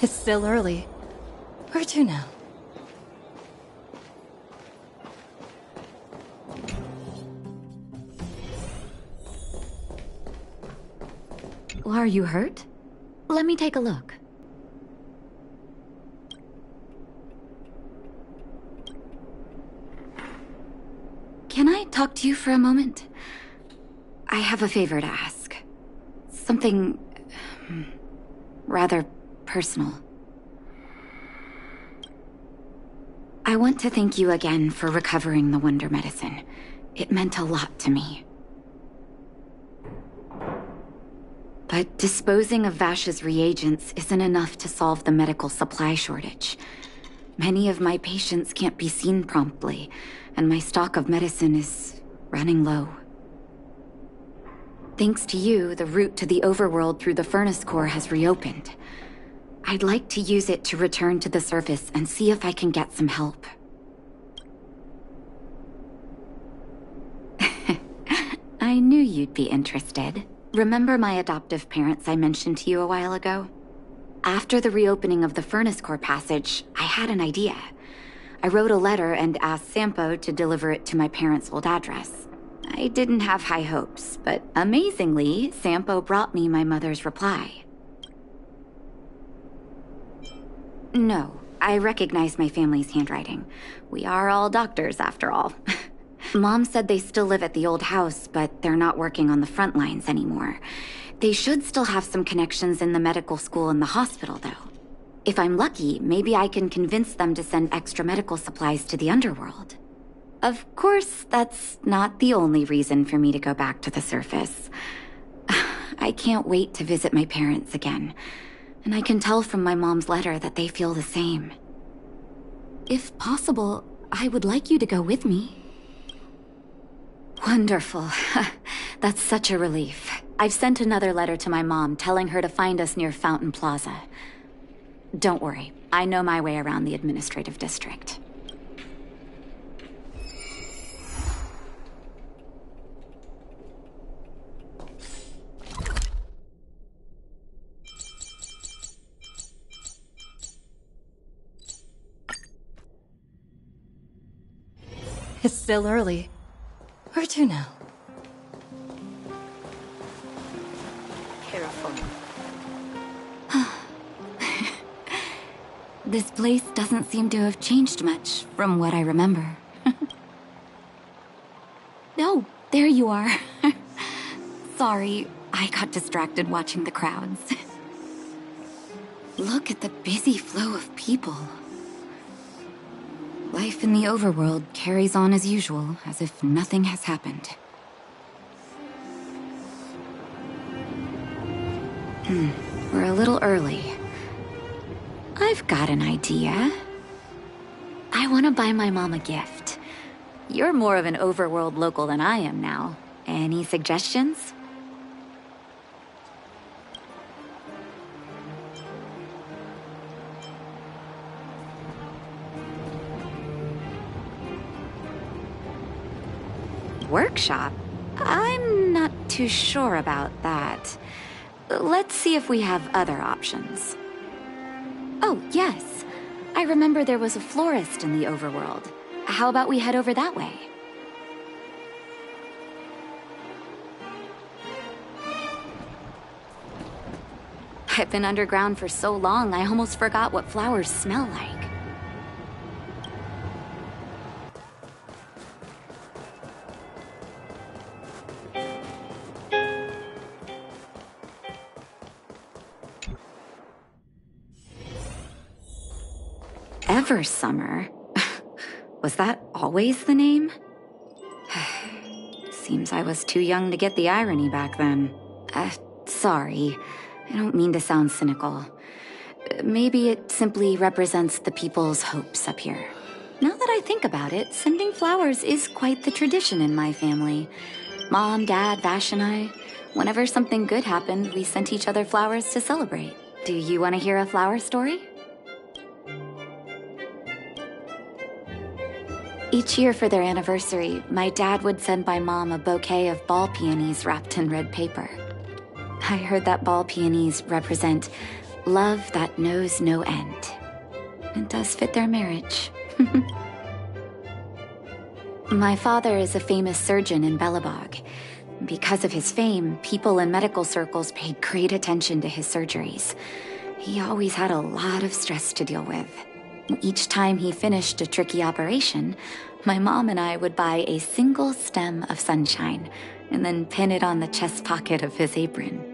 It's still early. Where to now? Are you hurt? Let me take a look. Can I talk to you for a moment? I have a favor to ask. Something rather personal. I want to thank you again for recovering the Wonder Medicine. It meant a lot to me. But disposing of Vash's reagents isn't enough to solve the medical supply shortage. Many of my patients can't be seen promptly, and my stock of medicine is running low. Thanks to you, the route to the overworld through the furnace core has reopened. I'd like to use it to return to the surface and see if I can get some help. I knew you'd be interested. Remember my adoptive parents I mentioned to you a while ago? After the reopening of the furnace core passage, I had an idea. I wrote a letter and asked Sampo to deliver it to my parents' old address. I didn't have high hopes, but amazingly, Sampo brought me my mother's reply. No, I recognize my family's handwriting. We are all doctors, after all. Mom said they still live at the old house, but they're not working on the front lines anymore. They should still have some connections in the medical school and the hospital, though. If I'm lucky, maybe I can convince them to send extra medical supplies to the underworld. Of course, that's not the only reason for me to go back to the surface. I can't wait to visit my parents again, and I can tell from my mom's letter that they feel the same. If possible, I would like you to go with me. Wonderful. That's such a relief. I've sent another letter to my mom telling her to find us near Fountain Plaza. Don't worry, I know my way around the administrative district. It's still early. Where to now? Careful. This place doesn't seem to have changed much from what I remember. Oh, there you are. Sorry, I got distracted watching the crowds. Look at the busy flow of people. Life in the overworld carries on as usual, as if nothing has happened. We're a little early. I've got an idea. I want to buy my mom a gift. You're more of an overworld local than I am now. Any suggestions? Workshop? I'm not too sure about that. Let's see if we have other options. Oh, yes. I remember there was a florist in the overworld. How about we head over that way? I've been underground for so long, I almost forgot what flowers smell like. Eversummer? Was that always the name? Seems I was too young to get the irony back then. Sorry. I don't mean to sound cynical. Maybe it simply represents the people's hopes up here. Now that I think about it, sending flowers is quite the tradition in my family. Mom, Dad, Vash, and I, Whenever something good happened, we sent each other flowers to celebrate. Do you want to hear a flower story? Each year for their anniversary, my dad would send my mom a bouquet of ball peonies wrapped in red paper. I heard that ball peonies represent love that knows no end. It does fit their marriage. My father is a famous surgeon in Belobog. Because of his fame, people in medical circles paid great attention to his surgeries. He always had a lot of stress to deal with. Each time he finished a tricky operation, my mom and I would buy a single stem of sunshine and then pin it on the chest pocket of his apron.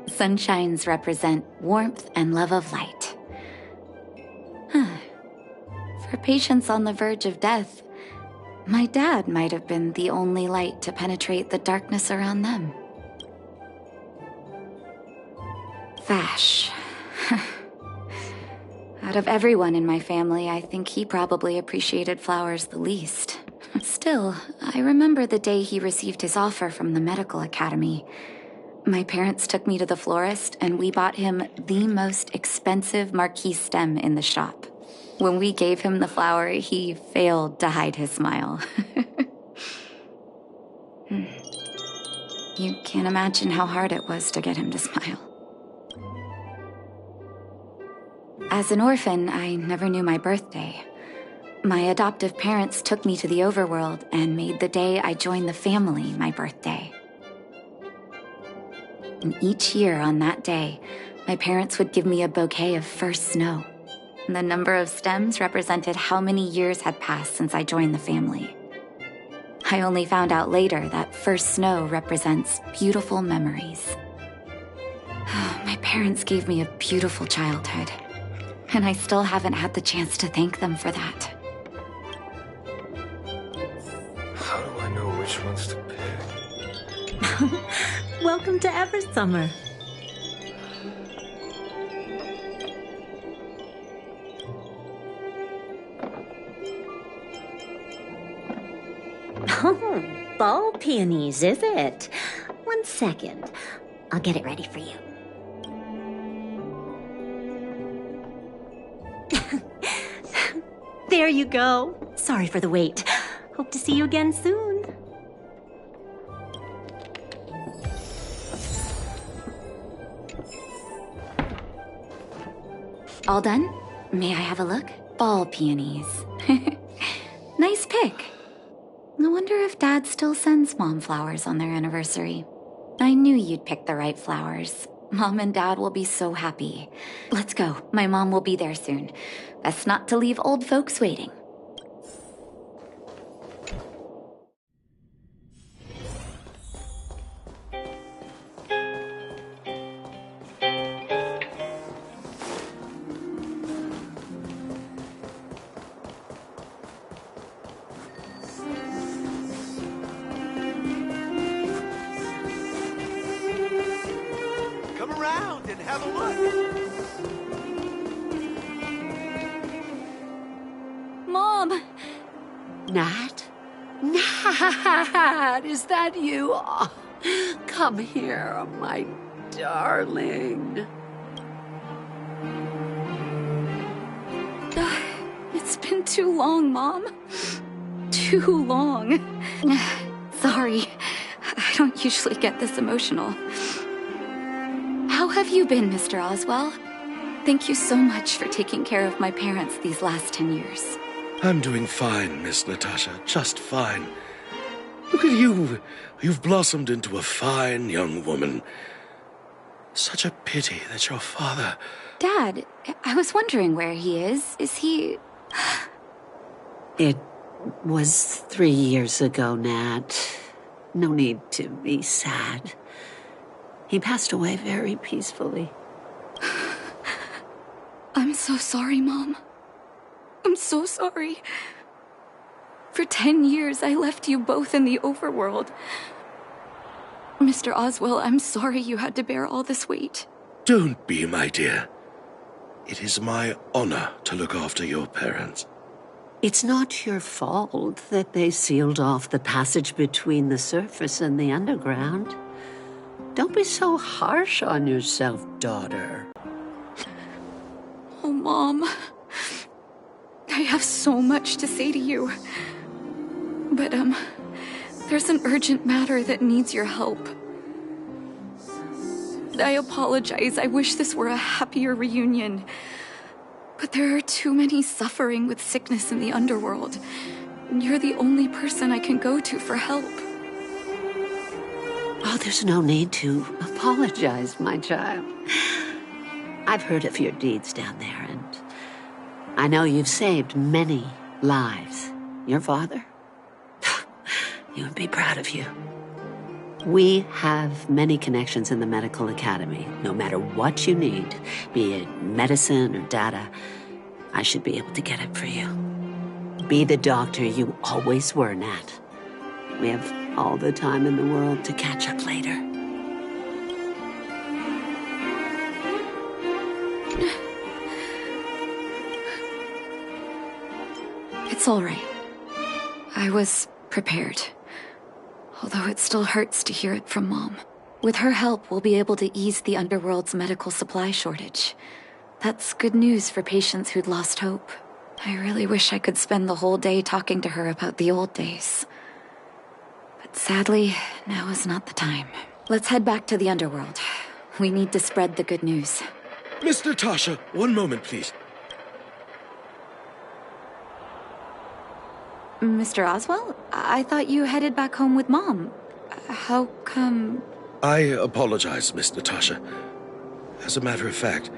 Sunshines represent warmth and love of light. For patients on the verge of death, my dad might have been the only light to penetrate the darkness around them. Vash. Out of everyone in my family, I think he probably appreciated flowers the least. Still, I remember the day he received his offer from the medical academy. My parents took me to the florist, and we bought him the most expensive marquise stem in the shop. When we gave him the flower, he failed to hide his smile. You can't imagine how hard it was to get him to smile. As an orphan, I never knew my birthday. My adoptive parents took me to the overworld and made the day I joined the family my birthday. And each year on that day, my parents would give me a bouquet of first snow. The number of stems represented how many years had passed since I joined the family. I only found out later that first snow represents beautiful memories. My parents gave me a beautiful childhood, and I still haven't had the chance to thank them for that. How do I know which ones to pick? Welcome to Eversummer. Oh, ball peonies, is it? 1 second. I'll get it ready for you. There you go. Sorry for the wait. Hope to see you again soon. All done? May I have a look? Ball peonies. Nice pick. I wonder if Dad still sends Mom flowers on their anniversary. I knew you'd pick the right flowers. Mom and Dad will be so happy. Let's go. My mom will be there soon. Best not to leave old folks waiting. Come around and have a look. Mom! Nat? Nat, is that you? Oh, come here, my darling. It's been too long, Mom. Too long. Sorry. I don't usually get this emotional. How have you been, Mr. Oswell? Thank you so much for taking care of my parents these last 10 years. I'm doing fine, Miss Natasha, just fine. Look at you. You've blossomed into a fine young woman. Such a pity that your father... Dad, I was wondering where he is. Is he... It was 3 years ago, Nat. No need to be sad. He passed away very peacefully. I'm so sorry, Mom. I'm so sorry. For 10 years, I left you both in the overworld. Mr. Oswell, I'm sorry you had to bear all this weight. Don't be, my dear. It is my honor to look after your parents. It's not your fault that they sealed off the passage between the surface and the underground. Don't be so harsh on yourself, daughter. Oh, Mom. I have so much to say to you. But, there's an urgent matter that needs your help. I apologize. I wish this were a happier reunion. But there are too many suffering with sickness in the underworld. You're the only person I can go to for help. Oh, there's no need to apologize, my child. I've heard of your deeds down there, and I know you've saved many lives. Your father? He would be proud of you. We have many connections in the medical academy. No matter what you need, be it medicine or data, I should be able to get it for you. Be the doctor you always were, Nat. We have all the time in the world to catch up later. It's all right. I was prepared. Although it still hurts to hear it from Mom. With her help, we'll be able to ease the underworld's medical supply shortage. That's good news for patients who'd lost hope. I really wish I could spend the whole day talking to her about the old days. But sadly, now is not the time. Let's head back to the underworld. We need to spread the good news. Miss Natasha, one moment, please. Mr. Oswell? I thought you headed back home with Mom. How come... I apologize, Miss Natasha. As a matter of fact,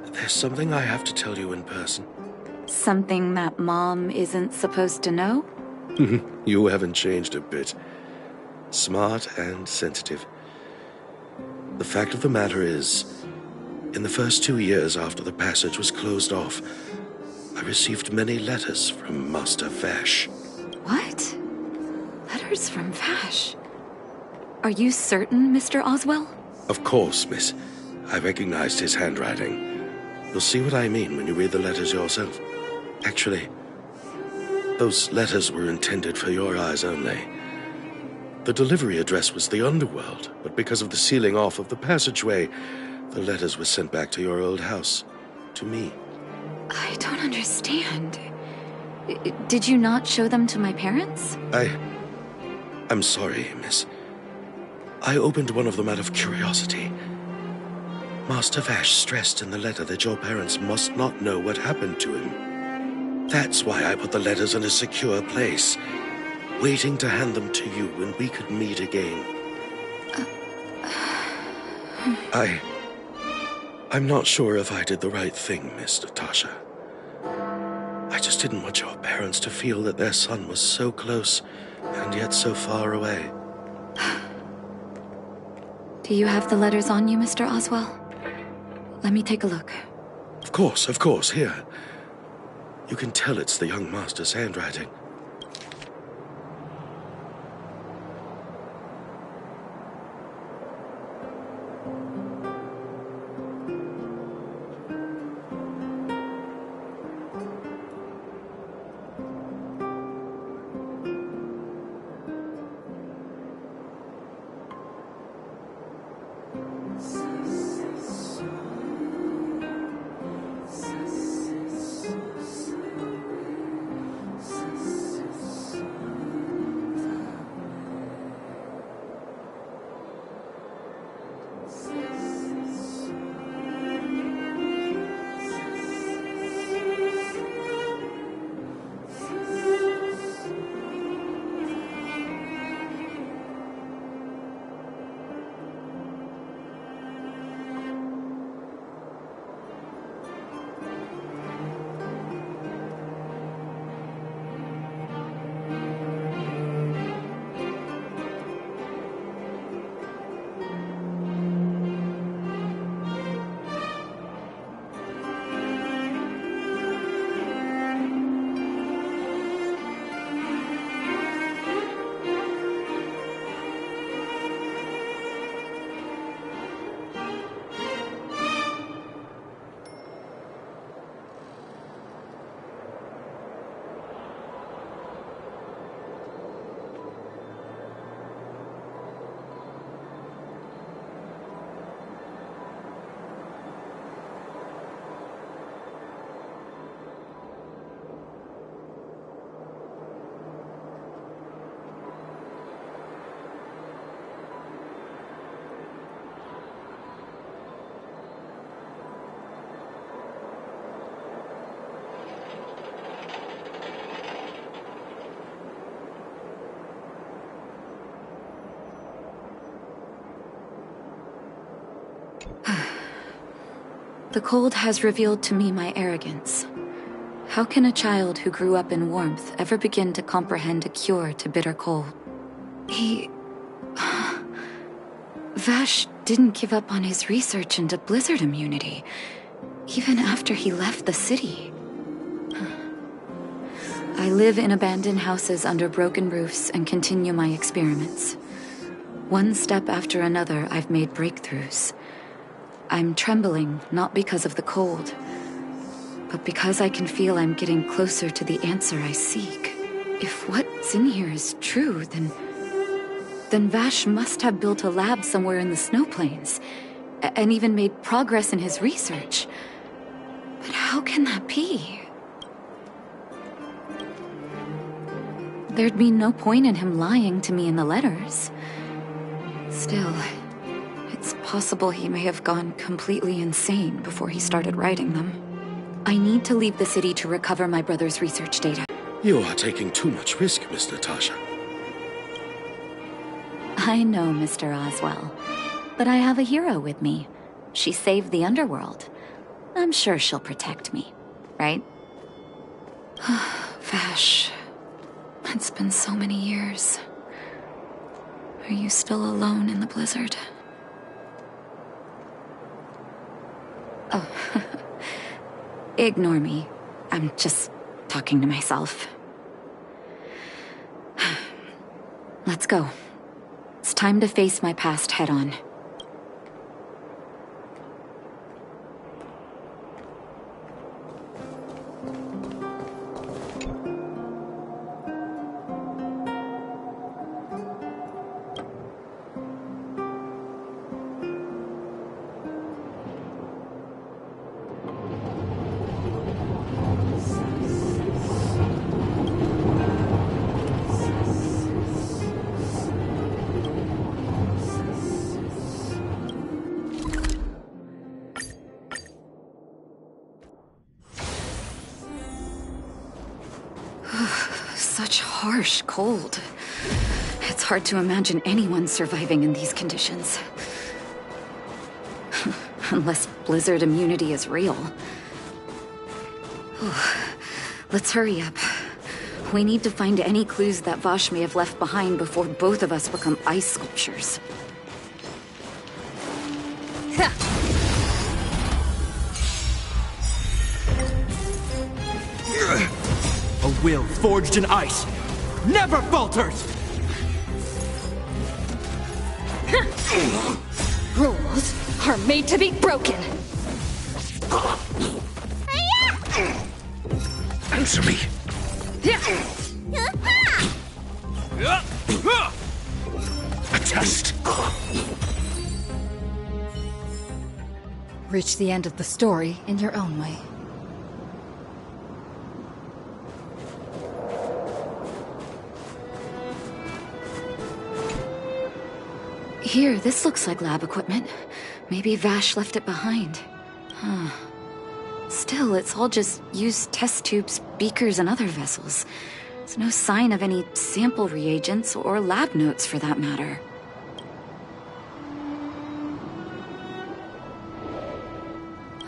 there's something I have to tell you in person. Something that Mom isn't supposed to know? You haven't changed a bit. Smart and sensitive. The fact of the matter is, in the first 2 years after the passage was closed off, I received many letters from Master Vash. What? Letters from Vash? Are you certain, Mr. Oswell? Of course, miss. I recognized his handwriting. You'll see what I mean when you read the letters yourself. Actually, those letters were intended for your eyes only. The delivery address was the underworld, but because of the sealing off of the passageway, the letters were sent back to your old house, to me. I don't understand. Did you not show them to my parents? I'm sorry, miss. I opened one of them out of curiosity. Master Vash stressed in the letter that your parents must not know what happened to him. That's why I put the letters in a secure place, waiting to hand them to you when we could meet again. I'm not sure if I did the right thing, Miss Natasha. I just didn't want your parents to feel that their son was so close and yet so far away. Do you have the letters on you, Mr. Oswell? Let me take a look. Of course, here. You can tell it's the young master's handwriting. The cold has revealed to me my arrogance. How can a child who grew up in warmth ever begin to comprehend a cure to bitter cold? Vash didn't give up on his research into blizzard immunity, even after he left the city. I live in abandoned houses under broken roofs and continue my experiments. One step after another, I've made breakthroughs. I'm trembling, not because of the cold, but because I can feel I'm getting closer to the answer I seek. If what's in here is true, then Vash must have built a lab somewhere in the snow plains, and even made progress in his research. But how can that be? There'd be no point in him lying to me in the letters. Still, it's possible he may have gone completely insane before he started writing them. I need to leave the city to recover my brother's research data. You are taking too much risk, Miss Natasha. I know, Mr. Oswell. But I have a hero with me. She saved the underworld. I'm sure she'll protect me, right? Vash, it's been so many years. Are you still alone in the blizzard? Oh, Ignore me. I'm just talking to myself. Let's go. It's time to face my past head-on. Such harsh cold. It's hard to imagine anyone surviving in these conditions. Unless blizzard immunity is real. Let's hurry up. We need to find any clues that Vash may have left behind before both of us become ice sculptures. A will forged in ice never falters! Rules are made to be broken. Answer me. A test. Reach the end of the story in your own way. Here, this looks like lab equipment. Maybe Vash left it behind. Still, it's all just used test tubes, beakers, and other vessels. There's no sign of any sample reagents or lab notes for that matter.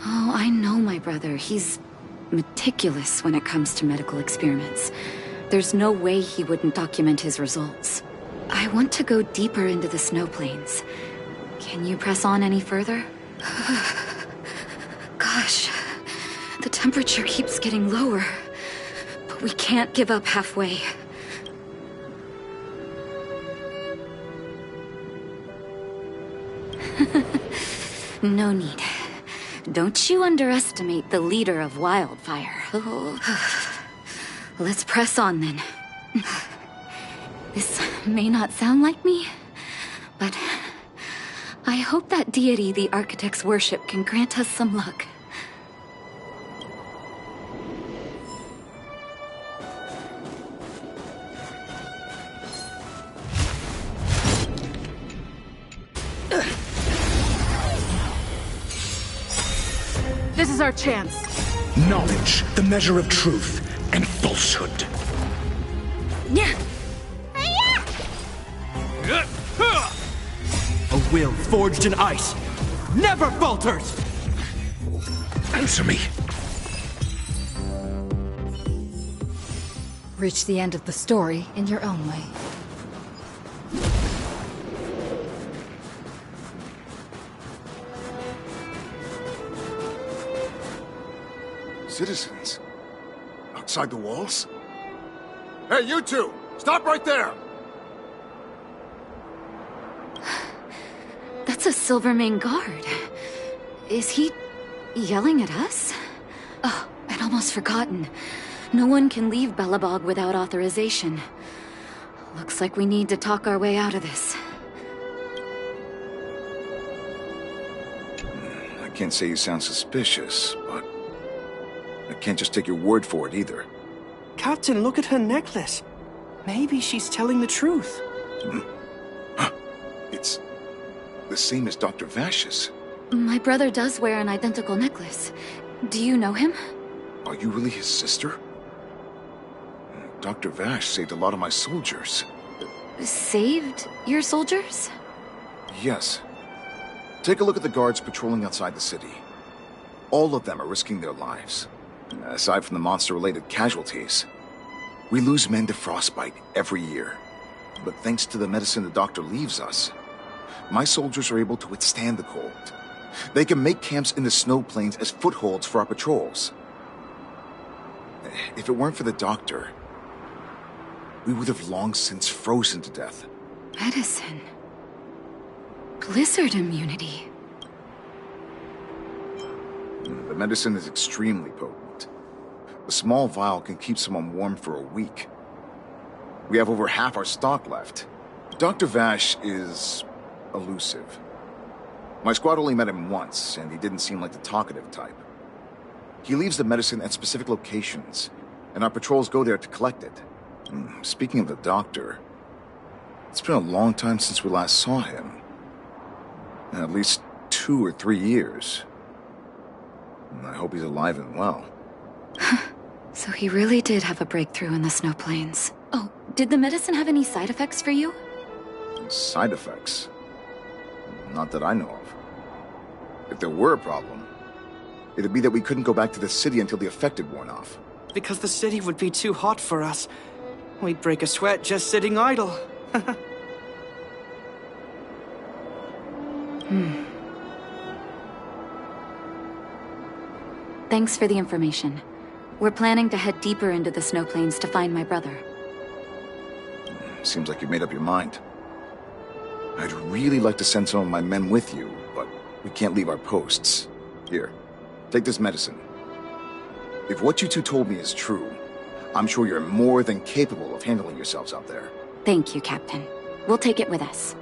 Oh, I know my brother. He's meticulous when it comes to medical experiments. There's no way he wouldn't document his results. I want to go deeper into the snow plains. Can you press on any further? Gosh, the temperature keeps getting lower, but we can't give up halfway. No need. Don't you underestimate the leader of Wildfire. Let's press on then. This may not sound like me, but I hope that deity the architects worship can grant us some luck. This is our chance. Knowledge, the measure of truth, and falsehood. Yeah. A will forged in ice never falters! Answer me. Reach the end of the story in your own way. Citizens? Outside the walls? Hey, you two! Stop right there! That's a Silvermane guard. Is he yelling at us? Oh, I'd almost forgotten. No one can leave Belobog without authorization. Looks like we need to talk our way out of this. I can't say you sound suspicious, but I can't just take your word for it either. Captain, look at her necklace. Maybe she's telling the truth. It's the same as Dr. Vash's. My brother does wear an identical necklace. Do you know him? Are you really his sister? Dr. Vash saved a lot of my soldiers. Saved your soldiers? Yes. Take a look at the guards patrolling outside the city. All of them are risking their lives. Aside from the monster-related casualties, we lose men to frostbite every year. But thanks to the medicine the doctor leaves us, my soldiers are able to withstand the cold. They can make camps in the snow plains as footholds for our patrols. If it weren't for the doctor, we would have long since frozen to death. Medicine. Blizzard immunity. The medicine is extremely potent. A small vial can keep someone warm for a week. We have over half our stock left. Dr. Vash is elusive. My squad only met him once, and he didn't seem like the talkative type. He leaves the medicine at specific locations, and our patrols go there to collect it. Speaking of the doctor, it's been a long time since we last saw him. At least 2 or 3 years. I hope he's alive and well. So he really did have a breakthrough in the snow plains. Oh, did the medicine have any side effects for you? Side effects? Not that I know of. If there were a problem, it'd be that we couldn't go back to the city until the effect had worn off. Because the city would be too hot for us. We'd break a sweat just sitting idle. Thanks for the information. We're planning to head deeper into the snow plains to find my brother. Seems like you've made up your mind. I'd really like to send some of my men with you, but we can't leave our posts. Here, take this medicine. If what you two told me is true, I'm sure you're more than capable of handling yourselves out there. Thank you, Captain. We'll take it with us.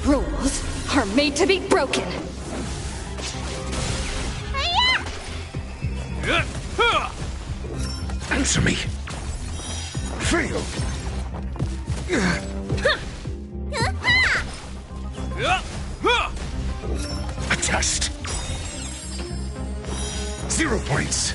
Rules are made to be broken. Answer me. Fail. A test. 0 points.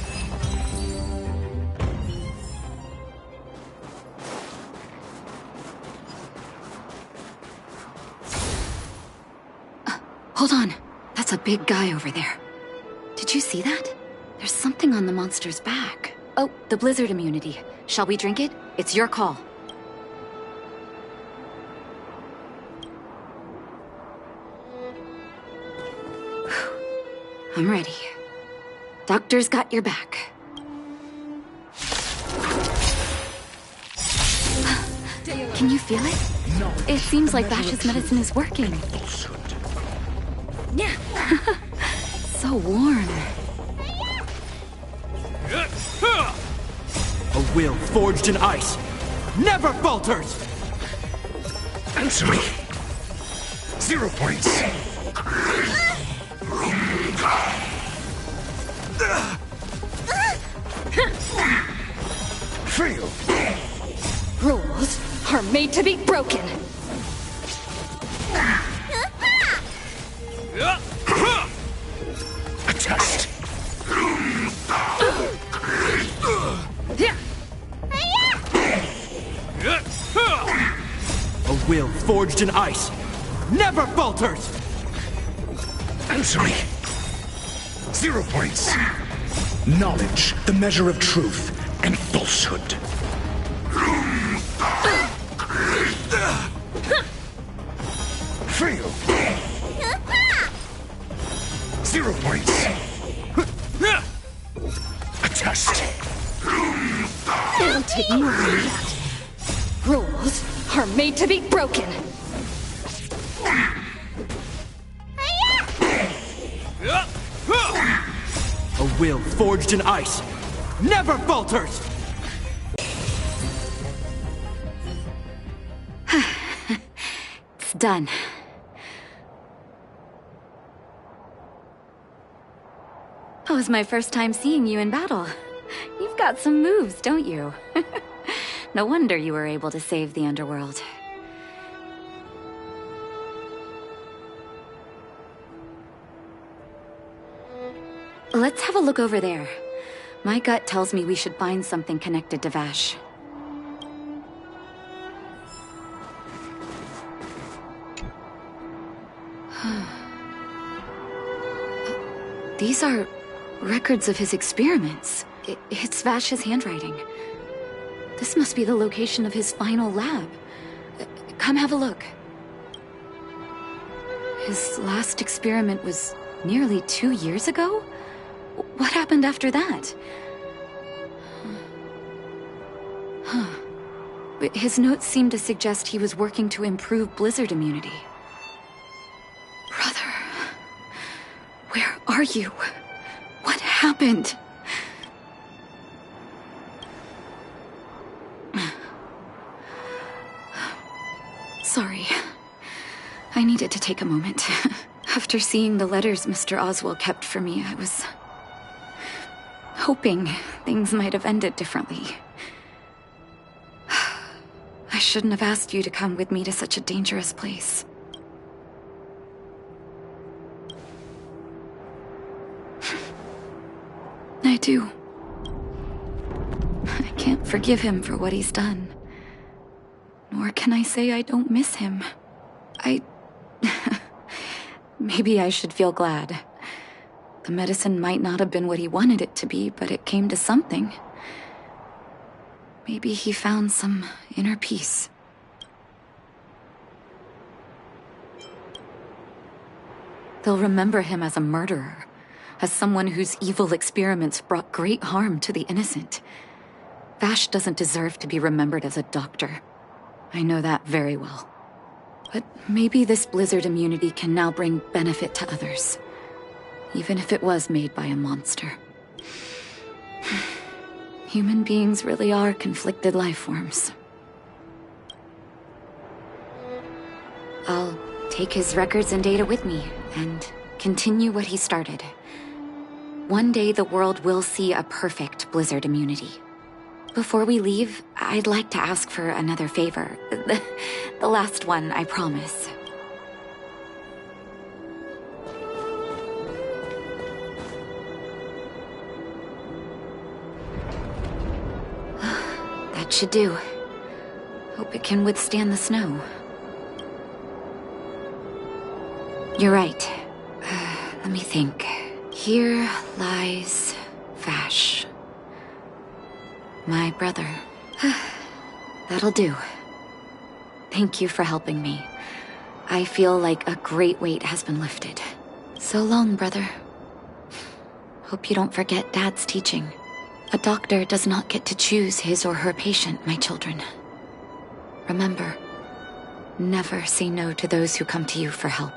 Hold on. That's a big guy over there. Did you see that? There's something on the monster's back. Oh, the blizzard immunity. Shall we drink it? It's your call. I'm ready. Doctor's got your back. Can you feel it? It seems like Vash's medicine is working. So warm. A will forged in ice never falters! Answer me. 0 points. Fail! Rules are made to be broken. A test. A will forged in ice never falters! Answer me. 0 points. Knowledge, the measure of truth and falsehood. Fail. 0 points. A test. Don't ignore that. Rules are made to be broken. A will forged in ice never falters! It's done. That was my first time seeing you in battle. You've got some moves, don't you? No wonder you were able to save the underworld. Let's have a look over there. My gut tells me we should find something connected to Vash. These are records of his experiments. It's Vash's handwriting. This must be the location of his final lab. Come have a look. His last experiment was nearly 2 years ago? What happened after that? Huh. His notes seem to suggest he was working to improve blizzard immunity. Brother, where are you? What happened? Sorry. I needed to take a moment. After seeing the letters Mr. Oswald kept for me, I was hoping things might have ended differently. I shouldn't have asked you to come with me to such a dangerous place. I do. I can't forgive him for what he's done. Nor can I say I don't miss him. Maybe I should feel glad. The medicine might not have been what he wanted it to be, but it came to something. Maybe he found some inner peace. They'll remember him as a murderer, as someone whose evil experiments brought great harm to the innocent. Vash doesn't deserve to be remembered as a doctor. I know that very well. But maybe this blizzard immunity can now bring benefit to others, even if it was made by a monster. Human beings really are conflicted life forms. I'll take his records and data with me and continue what he started. One day the world will see a perfect blizzard immunity. Before we leave, I'd like to ask for another favor. The last one, I promise. That should do. Hope it can withstand the snow. You're right. Let me think. Here lies Vash. My brother. That'll do. Thank you for helping me. I feel like a great weight has been lifted. So long, brother. Hope you don't forget Dad's teaching. A doctor does not get to choose his or her patient, my children. Remember, never say no to those who come to you for help.